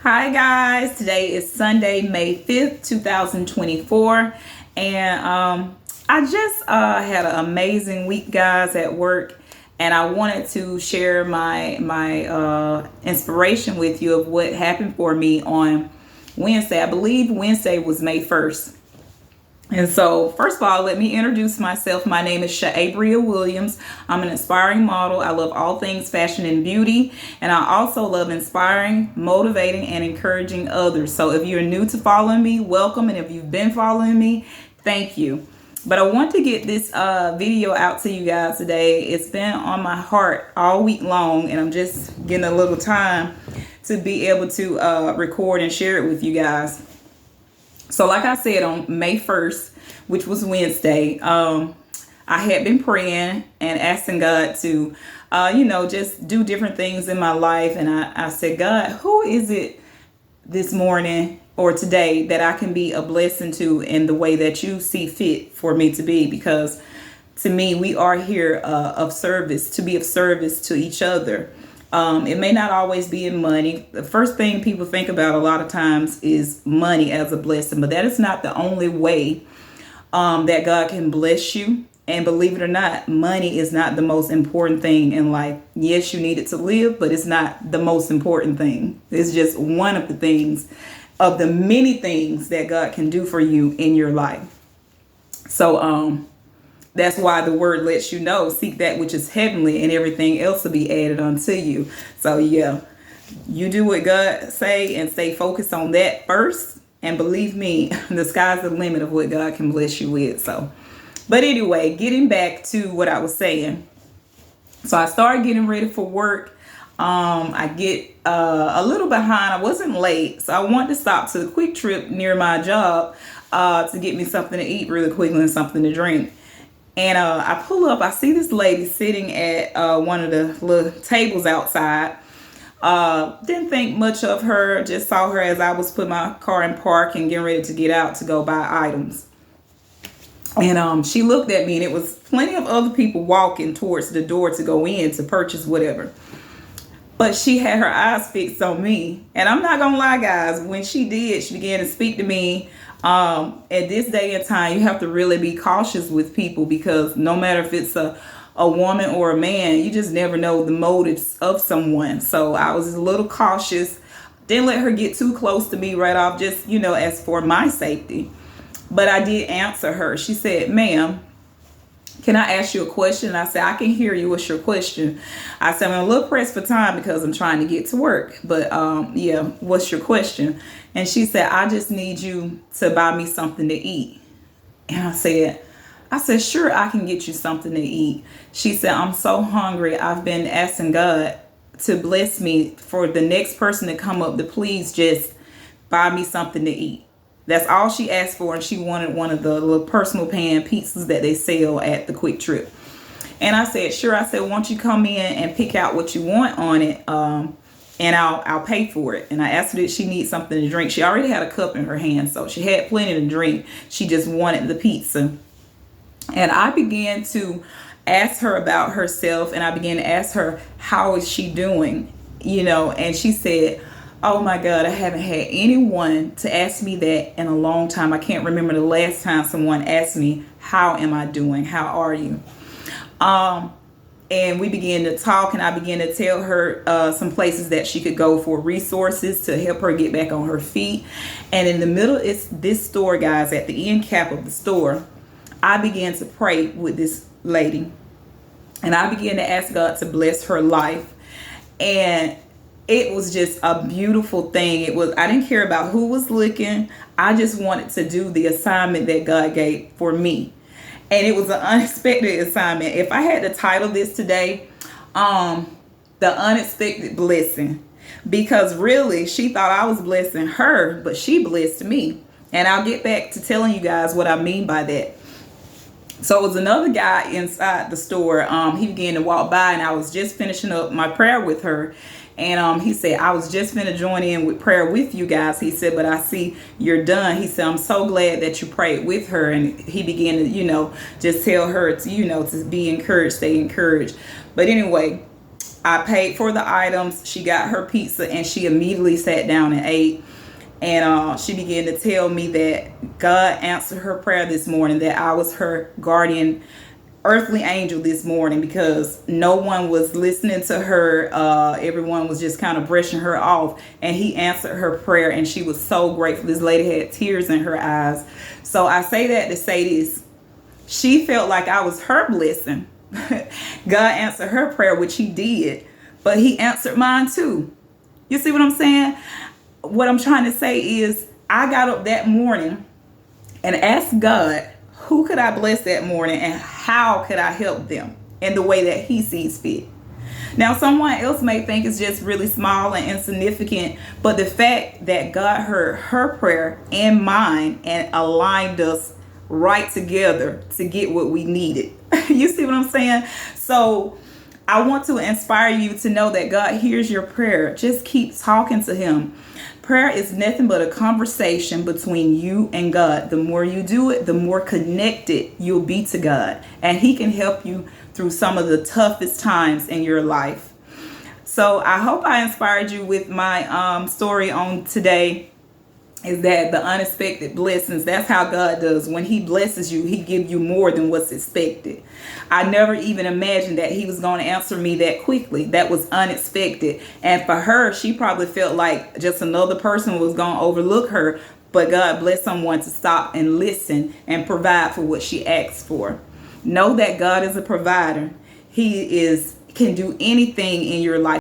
Hi guys, today is Sunday, May 5th, 2024, and I just had an amazing week, guys, at work, and I wanted to share my inspiration with you of what happened for me on Wednesday. I believe Wednesday was May 1st. And so, first of all, let me introduce myself. My name is Sha-Abria Williams. I'm an inspiring model. I love all things fashion and beauty. And I also love inspiring, motivating, and encouraging others. So if you're new to following me, welcome. And if you've been following me, thank you. But I want to get this video out to you guys today. It's been on my heart all week long, and I'm just getting a little time to be able to record and share it with you guys. So like I said, on May 1st, which was Wednesday, I had been praying and asking God to, just do different things in my life. And I said, God, who is it this morning or today that I can be a blessing to in the way that you see fit for me to be? Because to me, we are here to be of service to each other. It may not always be in money. The first thing people think about a lot of times is money as a blessing, but that is not the only way that God can bless you. And believe it or not, money is not the most important thing in life. Yes, you need it to live, but it's not the most important thing. It's just one of the things, of the many things that God can do for you in your life. So, that's why the word lets you know, seek that which is heavenly and everything else will be added unto you. So yeah, you do what God say and stay focused on that first. And believe me, the sky's the limit of what God can bless you with. So, but anyway, getting back to what I was saying. So I started getting ready for work. I get a little behind. I wasn't late. So I wanted to stop to the Quick Trip near my job to get me something to eat really quickly and something to drink. And I pull up, I see this lady sitting at one of the little tables outside. Didn't think much of her, just saw her as I was putting my car in park and getting ready to get out to go buy items. And she looked at me, and it was plenty of other people walking towards the door to go in to purchase whatever. But she had her eyes fixed on me. And I'm not gonna lie, guys, when she did, she began to speak to me. At this day and time, you have to really be cautious with people, because no matter if it's a woman or a man, you just never know the motives of someone. So I was a little cautious. Didn't let her get too close to me right off, just, as for my safety. But I did answer her. She said, "Ma'am, can I ask you a question?" And I said, "I can hear you. What's your question?" I said, "I'm a little pressed for time because I'm trying to get to work. But yeah, what's your question?" And she said, "I just need you to buy me something to eat." And I said, "Sure, I can get you something to eat." She said, "I'm so hungry. I've been asking God to bless me for the next person to come up to please just buy me something to eat." That's all she asked for, and she wanted one of the little personal pan pizzas that they sell at the Quick Trip. And I said, "Sure." I said, "Why don't you come in and pick out what you want on it, and I'll pay for it." And I asked her, did she need something to drink? She already had a cup in her hand, so she had plenty to drink. She just wanted the pizza. And I began to ask her about herself, and I began to ask her, how is she doing? And she said, "Oh my God, I haven't had anyone to ask me that in a long time. I can't remember the last time someone asked me, how am I doing? How are you?" And we began to talk, and I began to tell her some places that she could go for resources to help her get back on her feet. And in the middle, it's this store, guys, at the end cap of the store, I began to pray with this lady. And I began to ask God to bless her life. And it was just a beautiful thing. I didn't care about who was looking. I just wanted to do the assignment that God gave for me. And it was an unexpected assignment. If I had to title this today, The Unexpected Blessing, because really she thought I was blessing her, but she blessed me. And I'll get back to telling you guys what I mean by that. So it was another guy inside the store. He began to walk by, and I was just finishing up my prayer with her. And he said, "I was just going to join in with prayer with you guys." He said, "But I see you're done." He said, "I'm so glad that you prayed with her." And he began to, just tell her to, to be encouraged, stay encouraged. But anyway, I paid for the items. She got her pizza and she immediately sat down and ate. And she began to tell me that God answered her prayer this morning, that I was her guardian earthly angel this morning, because no one was listening to her. Everyone was just kind of brushing her off, and he answered her prayer, and she was so grateful. This lady had tears in her eyes. So I say that to say this: she felt like I was her blessing. God answered her prayer, which he did, but he answered mine too. You see what I'm saying? What I'm trying to say is, I got up that morning and asked God, who could I bless that morning, and how could I help them in the way that he sees fit? Now, someone else may think it's just really small and insignificant, but the fact that God heard her prayer and mine and aligned us right together to get what we needed. You see what I'm saying? So I want to inspire you to know that God hears your prayer. Just keep talking to him. Prayer is nothing but a conversation between you and God. The more you do it, the more connected you'll be to God. And he can help you through some of the toughest times in your life. So I hope I inspired you with my story on today. Is that the unexpected blessings? That's how God does. When he blesses you, he gives you more than what's expected. I never even imagined that he was going to answer me that quickly. That was unexpected. And for her, she probably felt like just another person was going to overlook her. But God blessed someone to stop and listen and provide for what she asked for. Know that God is a provider. He can do anything in your life.